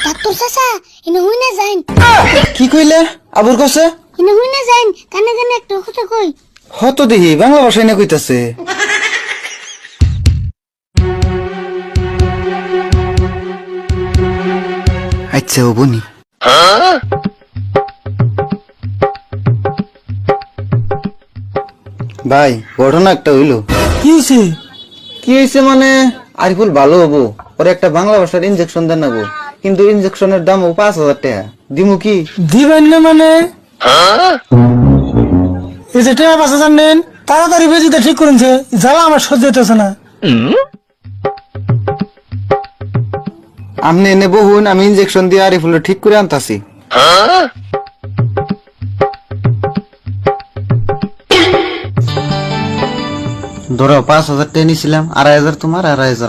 Doctor চাচা এনে হুই না যাইন কি কইলে আবুর কাছে এনে হুই না যাইন কানে কানে একটা কথা কই হত দেখি বাংলা ভাষায় না কইতাছে আচ্ছা ও বনি ভাই ঘটনা একটা হইলো কি হয়েছে? কি হয়েছে মানে আরিফুল ভালো হবো ওর একটা বাংলা ভাষার ইনজেকশন দেন নাবো কিন্তু ইনজেকশনের দামও 5,000 টাকা দিমু কি দিবেন না মানে এই যে টাকা 5,000 নেন তাড়াতাড়ি বেজিটা ঠিক করেছে জ্বালা আমার সহ্য হইতেছে না। আপনি এনে বহুন আমি ইনজেকশন দিয়ে আরিফুল ঠিক করে আনতাছি ধরো 5,000 টাকা নিছিলাম 2,500 তোমার 2,500